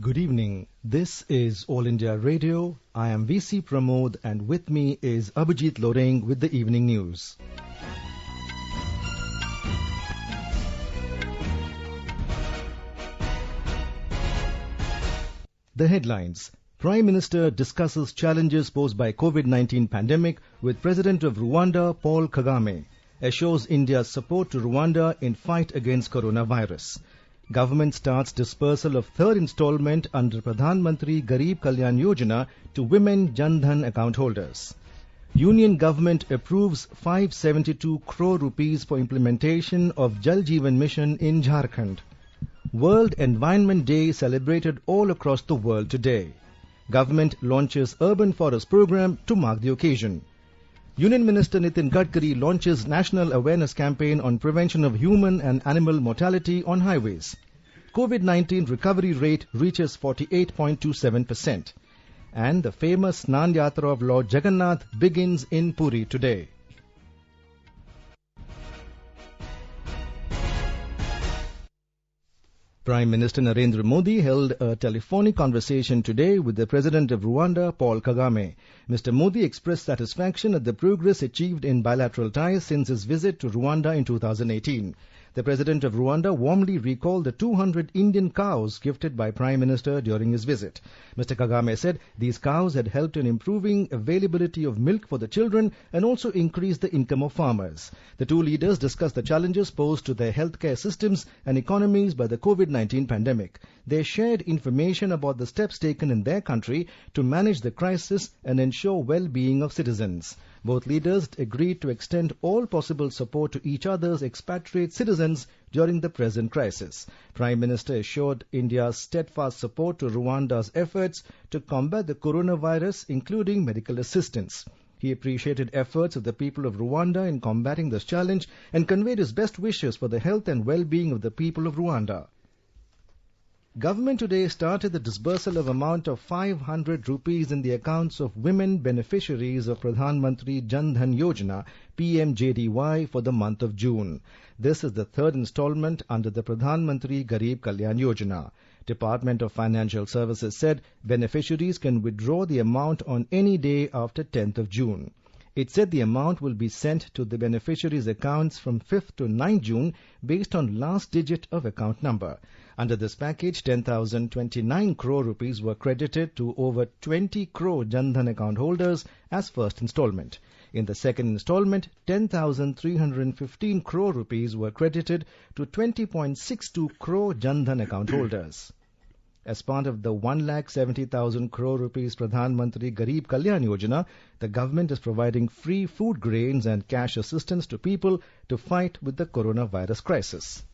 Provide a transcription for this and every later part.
Good evening. This is All India Radio. I am VC Pramod and with me is Abhijit Loreng with the evening news. The headlines. Prime Minister discusses challenges posed by COVID-19 pandemic with President of Rwanda, Paul Kagame. Assures India's support to Rwanda in fight against coronavirus. Government starts dispersal of third installment under Pradhan Mantri Garib Kalyan Yojana to women Jan Dhan account holders. Union government approves 572 crore rupees for implementation of Jal Jeevan Mission in Jharkhand. World Environment Day celebrated all across the world today. Government launches Urban Forest Program to mark the occasion. Union Minister Nitin Gadkari launches National Awareness Campaign on prevention of human and animal mortality on highways. COVID-19 recovery rate reaches 48.27%. And the famous Snan Yatra of Lord Jagannath begins in Puri today. Prime Minister Narendra Modi held a telephonic conversation today with the President of Rwanda, Paul Kagame. Mr. Modi expressed satisfaction at the progress achieved in bilateral ties since his visit to Rwanda in 2018. The President of Rwanda warmly recalled the 200 Indian cows gifted by Prime Minister during his visit. Mr. Kagame said these cows had helped in improving availability of milk for the children and also increased the income of farmers. The two leaders discussed the challenges posed to their healthcare systems and economies by the COVID-19 pandemic. They shared information about the steps taken in their country to manage the crisis and ensure well-being of citizens. Both leaders agreed to extend all possible support to each other's expatriate citizens during the present crisis. Prime Minister assured India's steadfast support to Rwanda's efforts to combat the coronavirus, including medical assistance. He appreciated efforts of the people of Rwanda in combating this challenge and conveyed his best wishes for the health and well-being of the people of Rwanda. Government today started the disbursal of amount of 500 rupees in the accounts of women beneficiaries of Pradhan Mantri Jan Dhan Yojana PMJDY for the month of June. This is the third installment under the Pradhan Mantri Garib Kalyan Yojana. Department of Financial Services said beneficiaries can withdraw the amount on any day after 10th of June. It said the amount will be sent to the beneficiaries' accounts from 5th to 9th June based on last digit of account number. Under this package, 10,029 crore rupees were credited to over 20 crore Jan Dhan account holders as first installment. In the second installment, 10,315 crore rupees were credited to 20.62 crore Jan Dhan account holders. As part of the 1,70,000 crore rupees Pradhan Mantri Garib Kalyan Yojana, the government is providing free food grains and cash assistance to people to fight with the coronavirus crisis.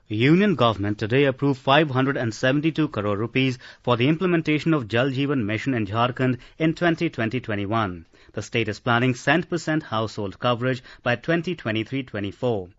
Union government today approved 572 crore rupees for the implementation of Jal Jeevan Mission in Jharkhand in 2020-21. The state is planning 100% household coverage by 2023-24.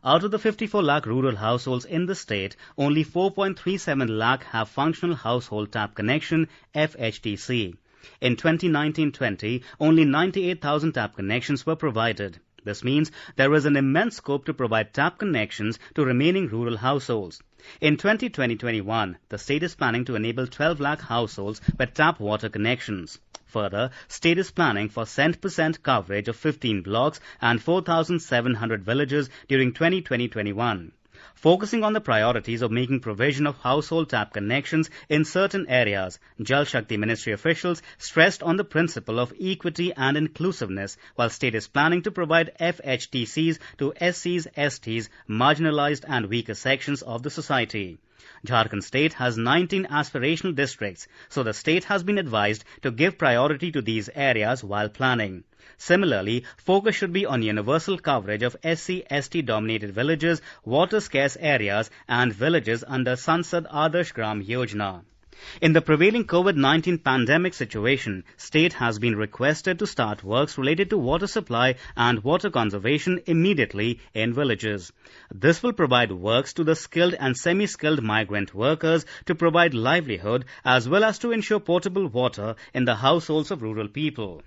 Out of the 54 lakh rural households in the state, only 4.37 lakh have functional household tap connection, FHTC. In 2019-20, only 98,000 tap connections were provided. This means there is an immense scope to provide tap connections to remaining rural households. In 2020-21, the state is planning to enable 12 lakh households with tap water connections. Further, state is planning for 100% coverage of 15 blocks and 4,700 villages during 2020-21. Focusing on the priorities of making provision of household tap connections in certain areas, Jal Shakti Ministry officials stressed on the principle of equity and inclusiveness, while state is planning to provide FHTCs to SCs, STs, marginalized and weaker sections of the society. Jharkhand state has 19 aspirational districts, so the state has been advised to give priority to these areas while planning. Similarly, focus should be on universal coverage of SC/ST dominated villages, water scarce areas and villages under Sansad Adarsh Gram Yojana. In the prevailing COVID-19 pandemic situation, state has been requested to start works related to water supply and water conservation immediately in villages. This will provide works to the skilled and semi-skilled migrant workers to provide livelihood as well as to ensure potable water in the households of rural people.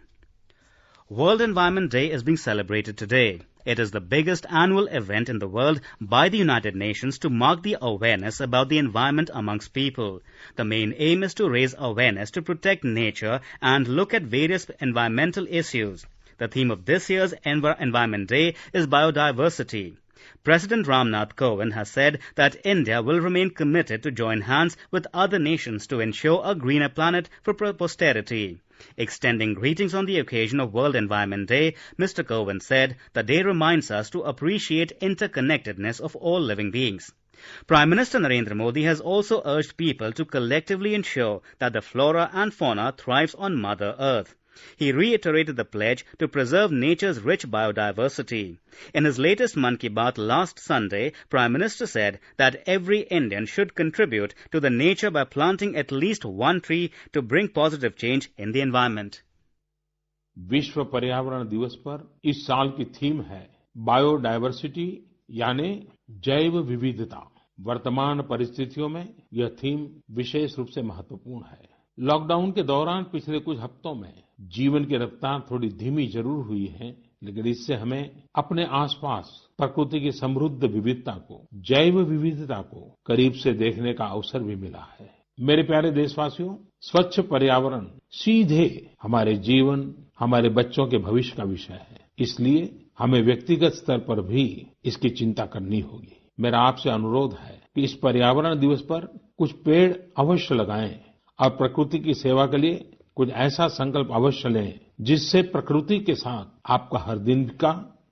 World Environment Day is being celebrated today. It is the biggest annual event in the world by the United Nations to mark the awareness about the environment amongst people. The main aim is to raise awareness to protect nature and look at various environmental issues. The theme of this year's Environment Day is biodiversity. President Ramnath Kovind has said that India will remain committed to join hands with other nations to ensure a greener planet for posterity. Extending greetings on the occasion of World Environment Day, Mr. Kovind said the day reminds us to appreciate interconnectedness of all living beings. Prime Minister Narendra Modi has also urged people to collectively ensure that the flora and fauna thrives on Mother Earth. He reiterated the pledge to preserve nature's rich biodiversity. In his latest Mann Ki Baat last Sunday, Prime Minister said that every Indian should contribute to the nature by planting at least one tree to bring positive change in the environment. विश्व पर्यावरण दिवस पर इस साल की theme है biodiversity यानी जैव विविधता। वर्तमान परिस्थितियों में यह थीम विशेष रूप से महत्वपूर्ण है। लॉकडाउन के दौरान पिछले कुछ हफ्तों में जीवन की रफ्तार थोड़ी धीमी जरूर हुई है, लेकिन इससे हमें अपने आसपास प्रकृति की समृद्ध विविधता को, जैव विविधता को करीब से देखने का अवसर भी मिला है। मेरे प्यारे देशवासियों, स्वच्छ पर्यावरण सीधे हमारे जीवन, हमारे बच्चों के भविष्य का विषय है। इसलिए हमें व्यक्तिगत स्तर पर भी इसकी चिंता करनी होगी। मेरा आपसे अनुरोध है कि इस पर्यावरण दिवस पर कुछ पेड़ अवश्य लगाएं और प्रकृति की सेवा के लिए कुछ ऐसा संकल्प अवश्य लें जिससे प्रकृति के साथ आपका हर दिन का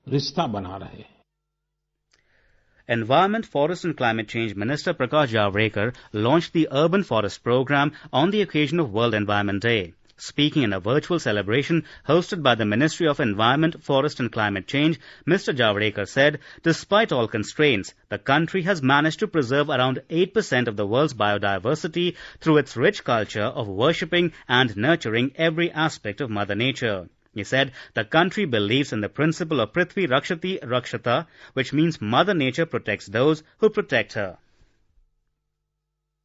रिश्ता बना रहे। Environment, Forest and Climate Change Minister Prakash Javadekar launched the Urban Forest Program on the occasion of World Environment Day. Speaking in a virtual celebration hosted by the Ministry of Environment, Forest and Climate Change, Mr. Javadekar said, despite all constraints, the country has managed to preserve around 8% of the world's biodiversity through its rich culture of worshipping and nurturing every aspect of Mother Nature. He said the country believes in the principle of Prithvi Rakshati Rakshata, which means Mother Nature protects those who protect her.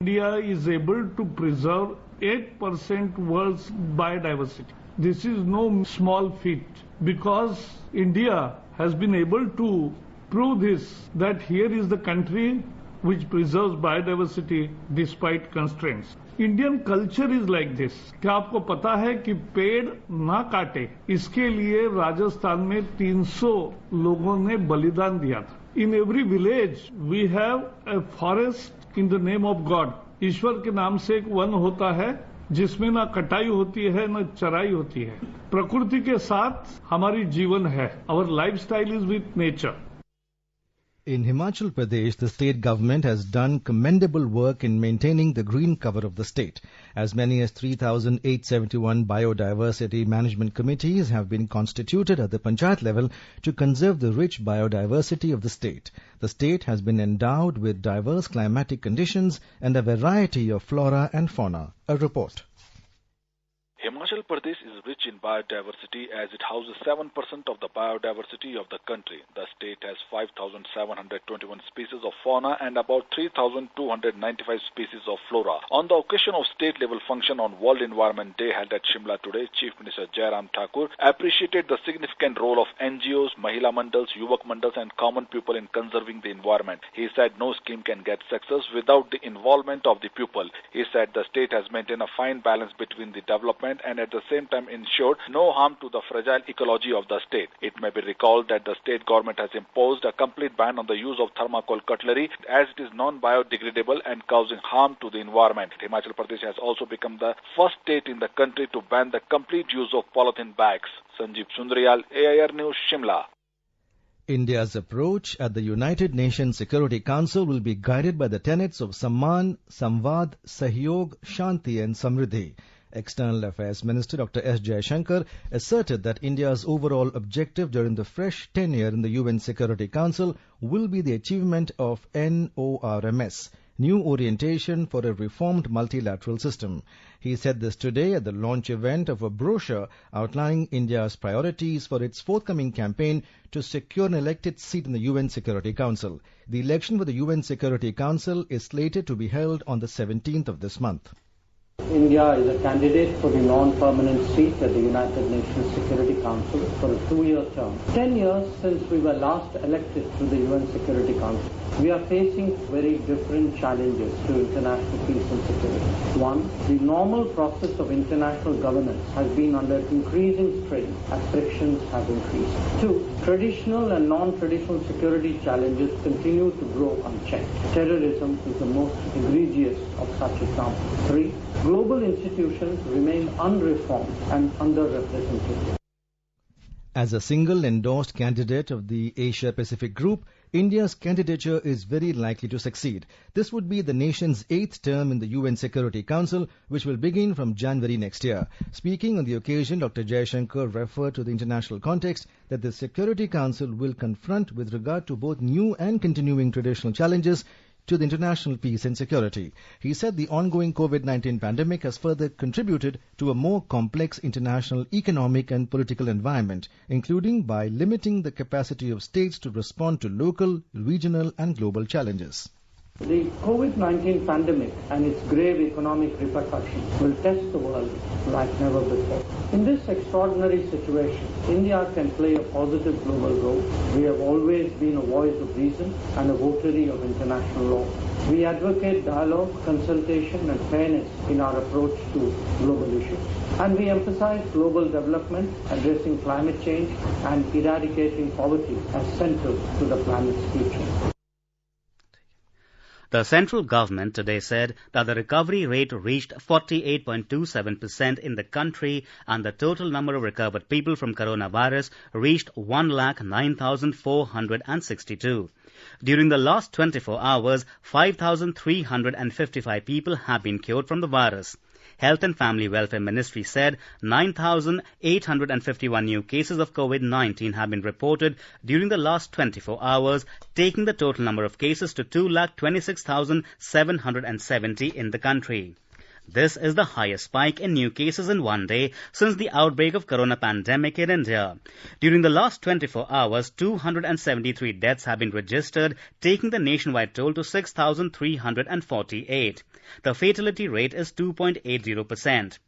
India is able to preserve 8% world's biodiversity. This is no small feat because India has been able to prove this, that here is the country which preserves biodiversity despite constraints. Indian culture is like this. क्या आपको पता है कि पेड़ ना काटे, इसके लिए राजस्थान में 300 लोगों ने बलिदान दिया था. In every village we have a forest in the name of God. ईश्वर के नाम से एक वन होता है जिसमें ना कटाई होती है ना चराई होती है. प्रकृति के साथ हमारी जीवन है. Our lifestyle is with nature. In Himachal Pradesh, the state government has done commendable work in maintaining the green cover of the state. As many as 3,871 biodiversity management committees have been constituted at the panchayat level to conserve the rich biodiversity of the state. The state has been endowed with diverse climatic conditions and a variety of flora and fauna. A report. Himachal Pradesh is rich in biodiversity as it houses 7% of the biodiversity of the country. The state has 5,721 species of fauna and about 3,295 species of flora. On the occasion of state-level function on World Environment Day held at Shimla today, Chief Minister Jairam Thakur appreciated the significant role of NGOs, Mahila Mandals, Yuvak Mandals and common people in conserving the environment. He said no scheme can get success without the involvement of the people. He said the state has maintained a fine balance between the development and at the same time ensured no harm to the fragile ecology of the state. It may be recalled that the state government has imposed a complete ban on the use of thermocol cutlery as it is non-biodegradable and causing harm to the environment. Himachal Pradesh has also become the first state in the country to ban the complete use of polythene bags. Sanjeev Sundaryal, AIR News, Shimla. India's approach at the United Nations Security Council will be guided by the tenets of Samman, Samvad, Sahyog, Shanti and Samriddhi. External Affairs Minister Dr. S. Jaishankar asserted that India's overall objective during the fresh tenure in the UN Security Council will be the achievement of NORMS, New Orientation for a Reformed Multilateral System. He said this today at the launch event of a brochure outlining India's priorities for its forthcoming campaign to secure an elected seat in the UN Security Council. The election for the UN Security Council is slated to be held on the 17th of this month. India is a candidate for the non-permanent seat at the United Nations Security Council for a 2-year term. 10 years since we were last elected to the UN Security Council, we are facing very different challenges to international peace and security. One, the normal process of international governance has been under increasing strain as frictions have increased. Two, traditional and non-traditional security challenges continue to grow unchecked. Terrorism is the most egregious of such examples. Three, global institutions remain unreformed and underrepresented. As a single endorsed candidate of the Asia-Pacific Group, India's candidature is very likely to succeed. This would be the nation's 8th term in the UN Security Council, which will begin from January next year. Speaking on the occasion, Dr. Jaishankar referred to the international context that the Security Council will confront with regard to both new and continuing traditional challenges to the international peace and security. He said the ongoing COVID-19 pandemic has further contributed to a more complex international economic and political environment, including by limiting the capacity of states to respond to local, regional and global challenges. The COVID-19 pandemic and its grave economic repercussions will test the world like never before. In this extraordinary situation, India can play a positive global role. We have always been a voice of reason and a votary of international law. We advocate dialogue, consultation and fairness in our approach to global issues. And we emphasize global development, addressing climate change and eradicating poverty as central to the planet's future. The central government today said that the recovery rate reached 48.27% in the country and the total number of recovered people from coronavirus reached 1,09,462. During the last 24 hours, 5,355 people have been cured from the virus. Health and Family Welfare Ministry said 9,851 new cases of COVID-19 have been reported during the last 24 hours, taking the total number of cases to 2,26,770 in the country. This is the highest spike in new cases in one day since the outbreak of corona pandemic in India. During the last 24 hours, 273 deaths have been registered, taking the nationwide toll to 6,348. The fatality rate is 2.80%.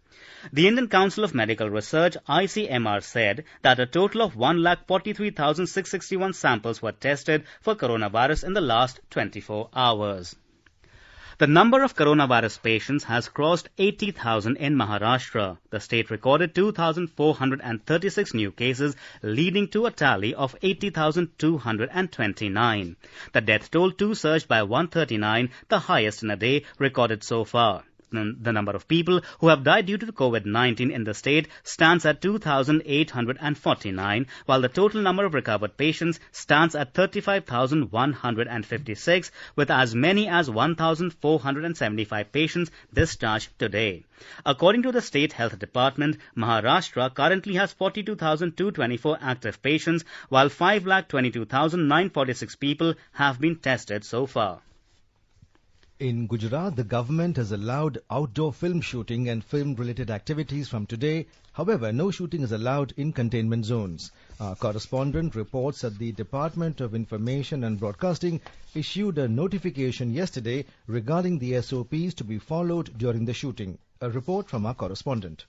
The Indian Council of Medical Research, ICMR, said that a total of 1,43,661 samples were tested for coronavirus in the last 24 hours. The number of coronavirus patients has crossed 80,000 in Maharashtra. The state recorded 2,436 new cases, leading to a tally of 80,229. The death toll too surged by 139, the highest in a day recorded so far. The number of people who have died due to COVID-19 in the state stands at 2,849, while the total number of recovered patients stands at 35,156, with as many as 1,475 patients discharged today. According to the State Health Department, Maharashtra currently has 42,224 active patients, while 5,22,946 people have been tested so far. In Gujarat, the government has allowed outdoor film shooting and film-related activities from today. However, no shooting is allowed in containment zones. Our correspondent reports that the Department of Information and Broadcasting issued a notification yesterday regarding the SOPs to be followed during the shooting. A report from our correspondent.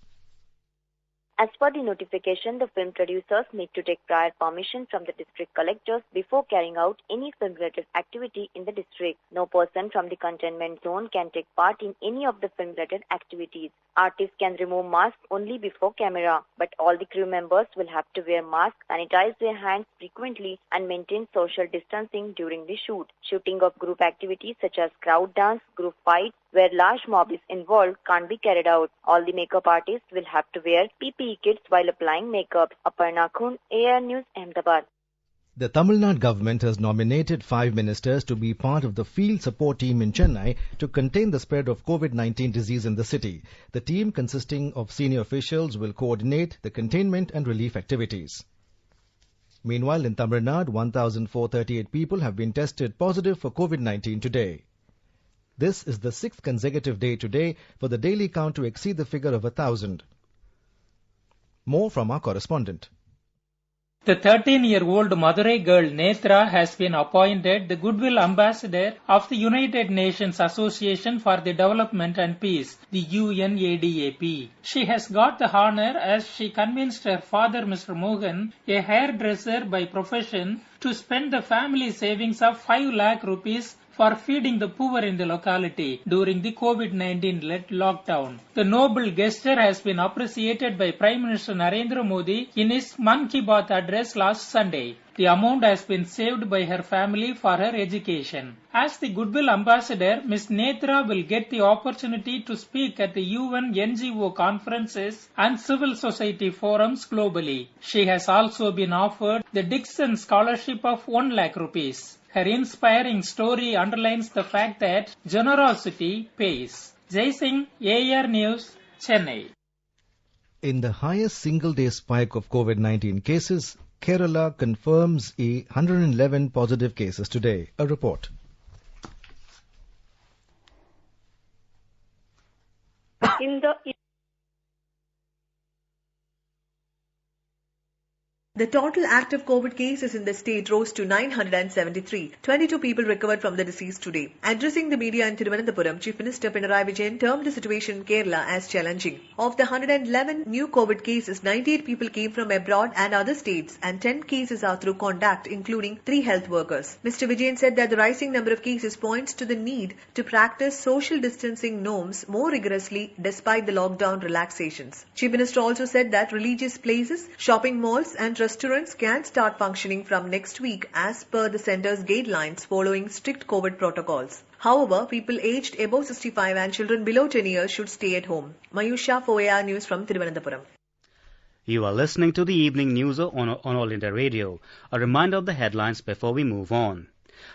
As per the notification, the film producers need to take prior permission from the district collectors before carrying out any film-related activity in the district. No person from the containment zone can take part in any of the film-related activities. Artists can remove masks only before camera, but all the crew members will have to wear masks, sanitize their hands frequently, and maintain social distancing during the shoot. Shooting of group activities such as crowd dance, group fights, where large mob is involved, can't be carried out. All the makeup artists will have to wear PPE kits while applying makeup. Aparna Khun, AR News, Ahmedabad. The Tamil Nadu government has nominated 5 ministers to be part of the field support team in Chennai to contain the spread of COVID-19 disease in the city. The team, consisting of senior officials, will coordinate the containment and relief activities. Meanwhile, in Tamil Nadu, 1,438 people have been tested positive for COVID-19 today. This is the 6th consecutive day today for the daily count to exceed the figure of 1,000. More from our correspondent. The 13-year-old Madurai girl Netra has been appointed the Goodwill Ambassador of the United Nations Association for the Development and Peace, the UNADAP. She has got the honor as she convinced her father, Mr. Mohan, a hairdresser by profession, to spend the family savings of 5 lakh rupees for feeding the poor in the locality during the COVID-19-led lockdown. The noble gesture has been appreciated by Prime Minister Narendra Modi in his Mann Ki Baat address last Sunday. The amount has been saved by her family for her education. As the Goodwill Ambassador, Ms. Netra will get the opportunity to speak at the UN NGO conferences and civil society forums globally. She has also been offered the Dixon Scholarship of 1 lakh rupees. Her inspiring story underlines the fact that generosity pays. Jai Singh, AR News, Chennai. In the highest single-day spike of COVID-19 cases, Kerala confirms 111 positive cases today. A report. The total active COVID cases in the state rose to 973. 22 people recovered from the disease today. Addressing the media in Thiruvananthapuram, Chief Minister Pinarayi Vijayan termed the situation in Kerala as challenging. Of the 111 new COVID cases, 98 people came from abroad and other states, and 10 cases are through contact, including 3 health workers. Mr. Vijayan said that the rising number of cases points to the need to practice social distancing norms more rigorously despite the lockdown relaxations. Chief Minister also said that religious places, shopping malls and restaurants can start functioning from next week as per the centre's guidelines following strict COVID protocols. However, people aged above 65 and children below 10 years should stay at home. Mayusha for AR News from Thiruvananthapuram. You are listening to the evening news on All India Radio. A reminder of the headlines before we move on.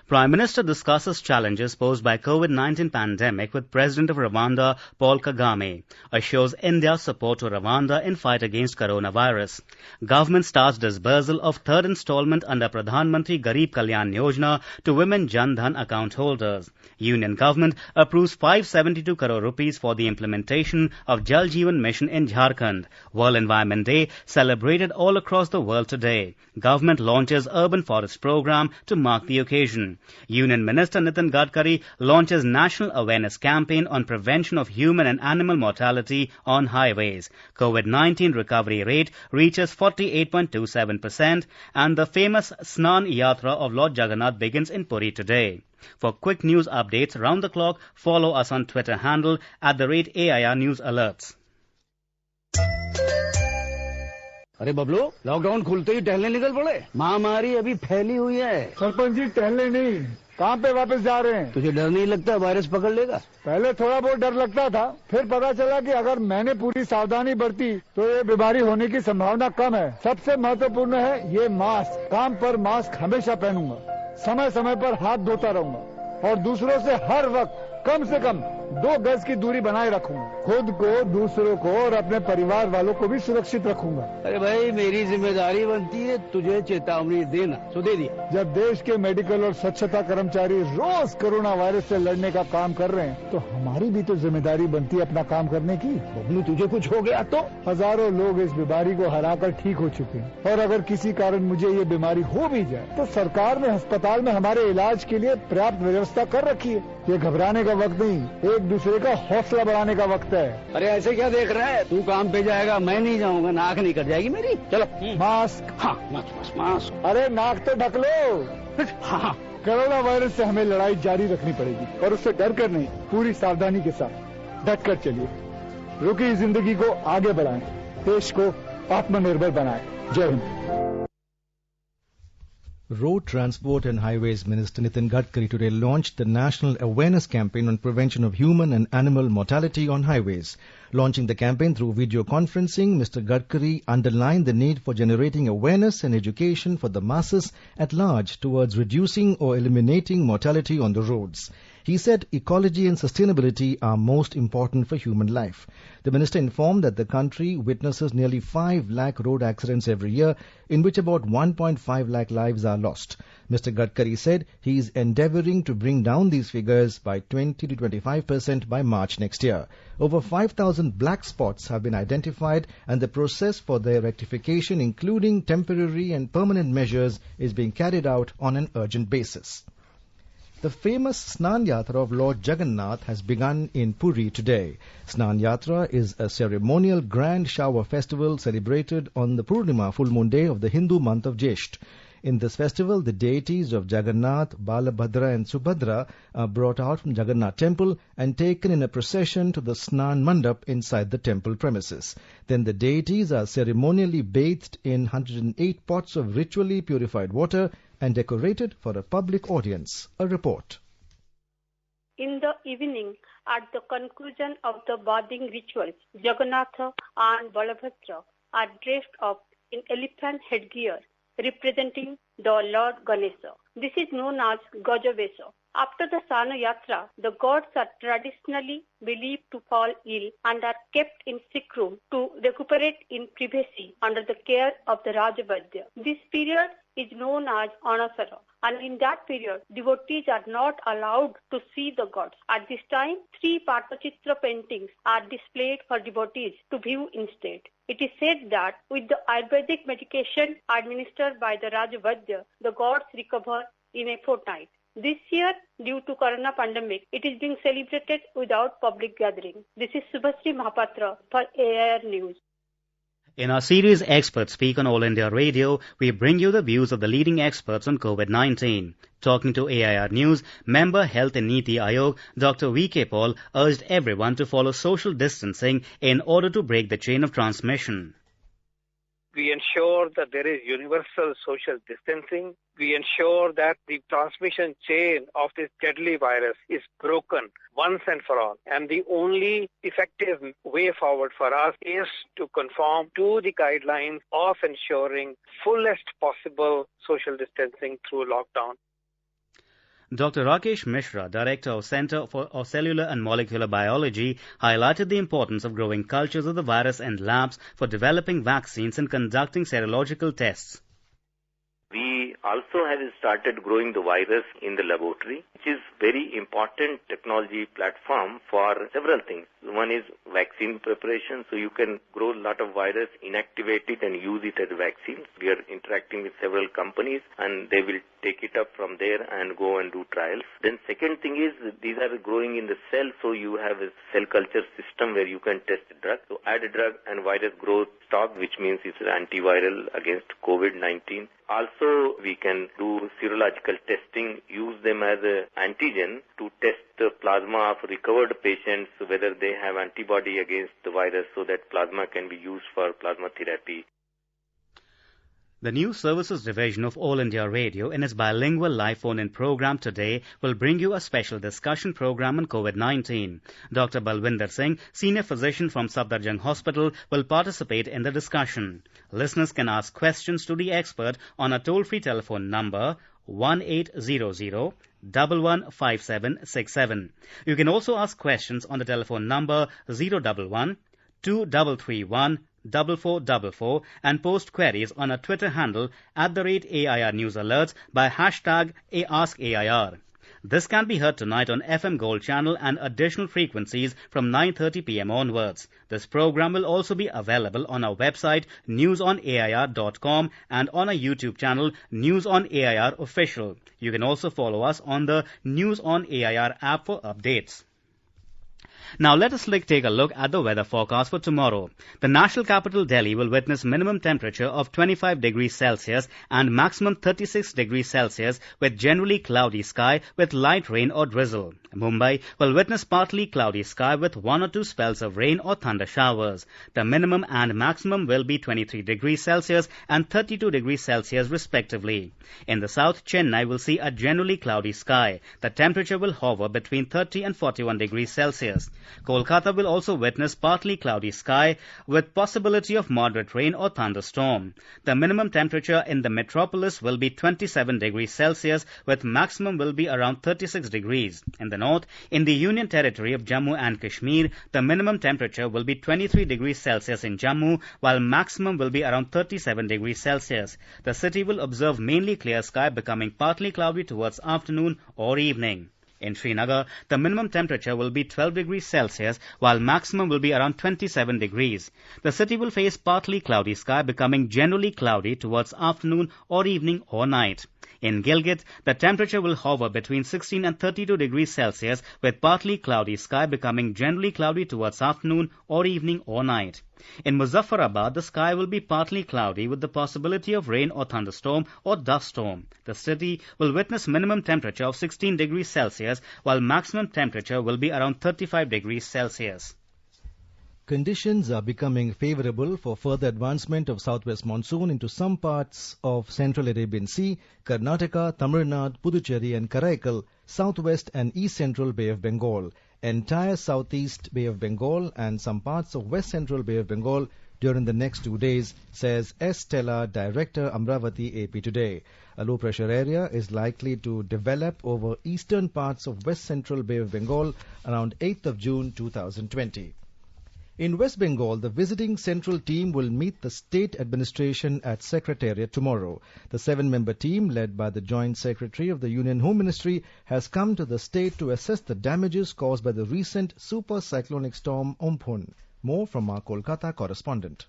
Prime Minister discusses challenges posed by COVID-19 pandemic with President of Rwanda, Paul Kagame, assures India's support to Rwanda in fight against coronavirus. Government starts disbursal of third installment under Pradhan Mantri Garib Kalyan Yojana to women Jan Dhan account holders. Union government approves 572 crore rupees for the implementation of Jal Jeevan Mission in Jharkhand. World Environment Day celebrated all across the world today. Government launches urban forest program to mark the occasion. Union Minister Nitin Gadkari launches national awareness campaign on prevention of human and animal mortality on highways. COVID-19 recovery rate reaches 48.27% and the famous Snan Yatra of Lord Jagannath begins in Puri today. For quick news updates round the clock, follow us on Twitter handle @AIR News Alerts. अरे Bablu, lockdown खुलते ही टहलने निकल पड़े। महामारी अभी फैली हुई है। सरपंच जी टहलने नहीं, कहाँ पे वापस जा रहे हैं? तुझे डर नहीं लगता वायरस पकड़ लेगा? पहले थोड़ा बहुत डर लगता था, फिर पता चला कि अगर मैंने पूरी सावधानी बरती तो ये बीमारी होने की संभावना कम है। सबसे महत्वपूर्ण है ये मास्क। काम पर मास्क हमेशा पहनूंगा, समय समय पर हाथ धोता रहूंगा और दूसरों से हर वक्त कम से कम 2 गज की दूरी बनाए रखूंगा। खुद को, दूसरों को और अपने परिवार वालों को भी सुरक्षित रखूंगा। अरे भाई, मेरी जिम्मेदारी बनती है तुझे चेतावनी देना, तो दे दिया। जब देश के मेडिकल और स्वच्छता कर्मचारी रोज कोरोना वायरस से लड़ने का काम कर रहे हैं तो हमारी भी तो जिम्मेदारी बनती है अपना काम करने की। बबलू, तुझे कुछ हो गया तो? हजारों लोग इस बीमारी को हराकर ठीक हो चुके हैं और अगर किसी कारण मुझे ये बीमारी हो भी जाए तो सरकार ने अस्पताल में हमारे इलाज के लिए पर्याप्त व्यवस्था कर रखी है। ये घबराने का वक्त नहीं, एक दूसरे का हौसला बढ़ाने का वक्त है। अरे ऐसे क्या देख रहा है? तू काम पे जाएगा, मैं नहीं जाऊंगा, नाक नहीं कट जाएगी मेरी। चलो मास्क। हाँ, मास्क। अरे नाक तो ढक लो। हाँ। कोरोना वायरस से हमें लड़ाई जारी रखनी पड़ेगी और उससे डर कर नहीं, पूरी सावधानी के साथ डट कर चलिए। रुकी जिंदगी को आगे बढ़ाएं, देश को आत्मनिर्भर बनाएं। जय Hind. Road Transport and Highways Minister Nitin Gadkari today launched the National Awareness Campaign on Prevention of Human and Animal Mortality on Highways. Launching the campaign through video conferencing, Mr. Gadkari underlined the need for generating awareness and education for the masses at large towards reducing or eliminating mortality on the roads. He said ecology and sustainability are most important for human life. The minister informed that the country witnesses nearly 5 lakh road accidents every year, in which about 1.5 lakh lives are lost. Mr. Gadkari said he is endeavouring to bring down these figures by 20 to 25% by March next year. Over 5,000 black spots have been identified, and the process for their rectification, including temporary and permanent measures, is being carried out on an urgent basis. The famous Snan Yatra of Lord Jagannath has begun in Puri today. Snan Yatra is a ceremonial grand shower festival celebrated on the Purnima full moon day of the Hindu month of Jesht. In this festival, the deities of Jagannath, Balabhadra and Subhadra are brought out from Jagannath temple and taken in a procession to the Snan Mandap inside the temple premises. Then the deities are ceremonially bathed in 108 pots of ritually purified water and decorated for a public audience. A report. In the evening, at the conclusion of the bathing rituals, Jagannatha and Balabhadra are dressed up in elephant headgear, representing the Lord Ganesha. This is known as Gajavesa. After the Sana Yatra, the gods are traditionally believed to fall ill and are kept in sick room to recuperate in privacy under the care of the Rajavaidya. This period is known as Anasara, and in that period, devotees are not allowed to see the gods. At this time, 3 Patachitra paintings are displayed for devotees to view instead. It is said that with the Ayurvedic medication administered by the Rajavaidya, the gods recover in a fortnight. This year, due to corona pandemic, it is being celebrated without public gathering. This is Subhasri Mahapatra for AIR News. In our series Experts Speak on All India Radio, we bring you the views of the leading experts on COVID-19. Talking to AIR News, member Health and Niti Aayog, Dr. V.K. Paul urged everyone to follow social distancing in order to break the chain of transmission. We ensure that there is universal social distancing. We ensure that the transmission chain of this deadly virus is broken once and for all. And the only effective way forward for us is to conform to the guidelines of ensuring fullest possible social distancing through lockdown. Dr. Rakesh Mishra, Director of Centre for Cellular and Molecular Biology, highlighted the importance of growing cultures of the virus in labs for developing vaccines and conducting serological tests. We also have started growing the virus in the laboratory, which is very important technology platform for several things. One is vaccine preparation, so you can grow a lot of virus, inactivate it and use it as vaccines. We are interacting with several companies and they will take it up from there and go and do trials. Then second thing is these are growing in the cell, so you have a cell culture system where you can test a drug. So add a drug and virus growth stock, which means it's an antiviral against COVID-19. Also, we can do serological testing, use them as an antigen to test the plasma of recovered patients, whether they have antibody against the virus, so that plasma can be used for plasma therapy. The News Services Division of All India Radio, in its bilingual live phone-in program today, will bring you a special discussion program on COVID-19. Dr. Balwinder Singh, senior physician from Safdarjung Hospital, will participate in the discussion. Listeners can ask questions to the expert on a toll-free telephone number 1800-115767. You can also ask questions on the telephone number 011-2331 4444 and post queries on our Twitter handle @AIR News Alerts by hashtag AskAIR. This can be heard tonight on FM Gold channel and additional frequencies from 9:30 p.m. onwards. This program will also be available on our website newsonair.com and on our YouTube channel News on AIR Official. You can also follow us on the News on AIR app for updates. Now let us take a look at the weather forecast for tomorrow. The national capital Delhi will witness minimum temperature of 25 degrees Celsius and maximum 36 degrees Celsius with generally cloudy sky with light rain or drizzle. Mumbai will witness partly cloudy sky with 1 or 2 spells of rain or thunder showers. The minimum and maximum will be 23 degrees Celsius and 32 degrees Celsius respectively. In the south, Chennai will see a generally cloudy sky. The temperature will hover between 30 and 41 degrees Celsius. Kolkata will also witness partly cloudy sky with possibility of moderate rain or thunderstorm. The minimum temperature in the metropolis will be 27 degrees Celsius with maximum will be around 36 degrees. In the north, in the Union Territory of Jammu and Kashmir, the minimum temperature will be 23 degrees Celsius in Jammu while maximum will be around 37 degrees Celsius. The city will observe mainly clear sky becoming partly cloudy towards afternoon or evening. In Srinagar, the minimum temperature will be 12 degrees Celsius while maximum will be around 27 degrees. The city will face partly cloudy sky becoming generally cloudy towards afternoon or evening or night. In Gilgit, the temperature will hover between 16 and 32 degrees Celsius with partly cloudy sky becoming generally cloudy towards afternoon or evening or night. In Muzaffarabad, the sky will be partly cloudy with the possibility of rain or thunderstorm or dust storm. The city will witness minimum temperature of 16 degrees Celsius while maximum temperature will be around 35 degrees Celsius. Conditions are becoming favorable for further advancement of southwest monsoon into some parts of central Arabian Sea, Karnataka, Tamil Nadu, Puducherry and Karaikal, southwest and east central Bay of Bengal, entire southeast Bay of Bengal and some parts of west central Bay of Bengal during the next 2 days, says S. Stella Director Amravati AP Today. A low pressure area is likely to develop over eastern parts of west central Bay of Bengal around 8th of June 2020. In West Bengal, the visiting central team will meet the state administration at Secretariat tomorrow. The 7-member team, led by the Joint Secretary of the Union Home Ministry, has come to the state to assess the damages caused by the recent super cyclonic storm Umpun. More from our Kolkata correspondent.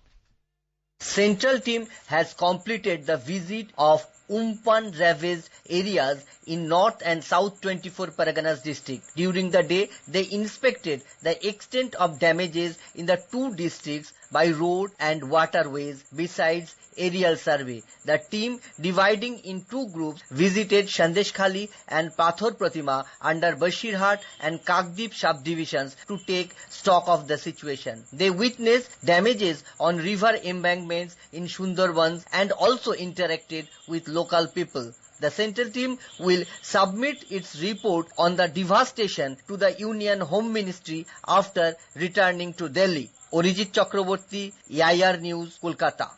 Central team has completed the visit of Umpun ravaged areas in North and South 24 Parganas district. During the day, they inspected the extent of damages in the 2 districts by road and waterways besides aerial survey. The team, dividing in 2 groups, visited Sandeshkhali and Pathor Pratima under Bashirhat and Kakdeep sub-divisions to take stock of the situation. They witnessed damages on river embankments in Sundarbans and also interacted with local people. The central team will submit its report on the devastation to the Union Home Ministry after returning to Delhi. Orijit Chakraborty, EIR News, Kolkata.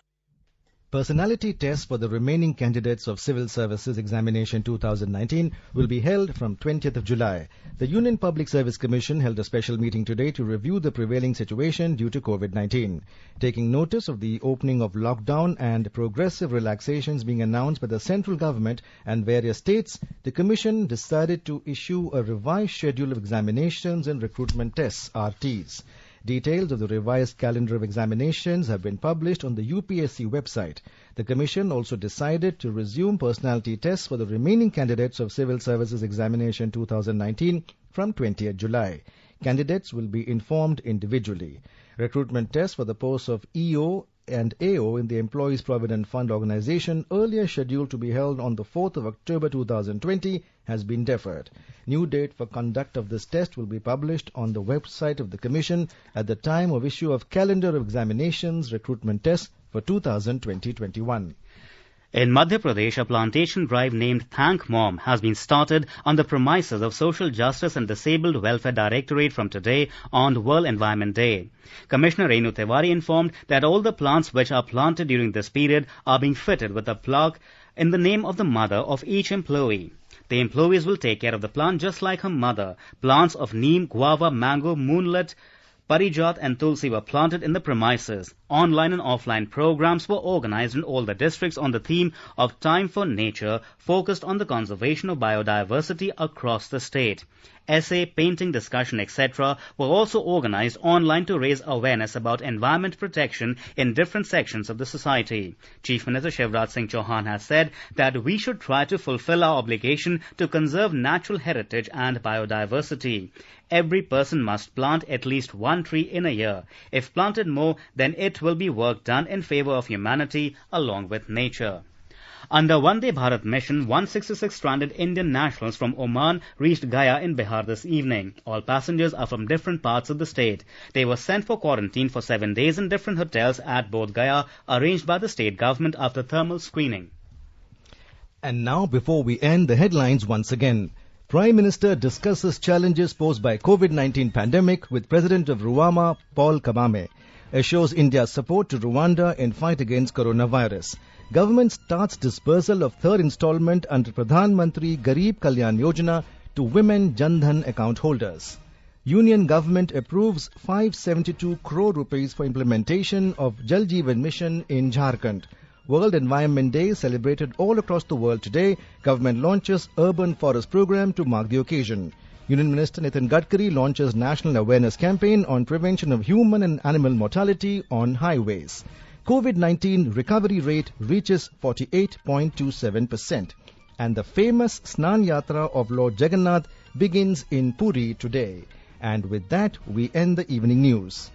Personality tests for the remaining candidates of Civil Services Examination 2019 will be held from 20th of July. The Union Public Service Commission held a special meeting today to review the prevailing situation due to COVID-19. Taking notice of the opening of lockdown and progressive relaxations being announced by the central government and various states, the Commission decided to issue a revised schedule of examinations and recruitment tests, RTs. Details of the revised calendar of examinations have been published on the UPSC website. The Commission also decided to resume personality tests for the remaining candidates of Civil Services Examination 2019 from 20th July. Candidates will be informed individually. Recruitment tests for the posts of EO and AO in the Employees Provident Fund organization, earlier scheduled to be held on the 4th of October 2020, has been deferred. New date for conduct of this test will be published on the website of the Commission at the time of issue of calendar of examinations recruitment tests for 2020-21. In Madhya Pradesh, a plantation drive named Thank Mom has been started on the premises of Social Justice and Disabled Welfare Directorate from today on World Environment Day. Commissioner Renu Tiwari informed that all the plants which are planted during this period are being fitted with a plug in the name of the mother of each employee. The employees will take care of the plant just like her mother. Plants of neem, guava, mango, moonlit, Parijat and Tulsi were planted in the premises. Online and offline programs were organized in all the districts on the theme of Time for Nature, focused on the conservation of biodiversity across the state. Essay, painting, discussion, etc. were also organized online to raise awareness about environment protection in different sections of the society. Chief Minister Shivraj Singh Chauhan has said that we should try to fulfill our obligation to conserve natural heritage and biodiversity. Every person must plant at least 1 tree in a year. If planted more, then it will be work done in favor of humanity along with nature. Under Vande Bharat mission, 166 stranded Indian nationals from Oman reached Gaya in Bihar this evening. All passengers are from different parts of the state. They were sent for quarantine for 7 days in different hotels at Bodh Gaya, arranged by the state government after thermal screening. And now, before we end, the headlines once again. Prime Minister discusses challenges posed by COVID-19 pandemic with President of Rwanda, Paul Kagame. Assures India's support to Rwanda in fight against coronavirus. Government starts disbursal of third installment under Pradhan Mantri Garib Kalyan Yojana to women Jan Dhan account holders. Union government approves 572 crore rupees for implementation of Jal Jeevan Mission in Jharkhand. World Environment Day celebrated all across the world today. Government launches Urban Forest Program to mark the occasion. Union Minister Nitin Gadkari launches National Awareness Campaign on prevention of human and animal mortality on highways. COVID-19 recovery rate reaches 48.27%. And the famous Snan Yatra of Lord Jagannath begins in Puri today. And with that, we end the evening news.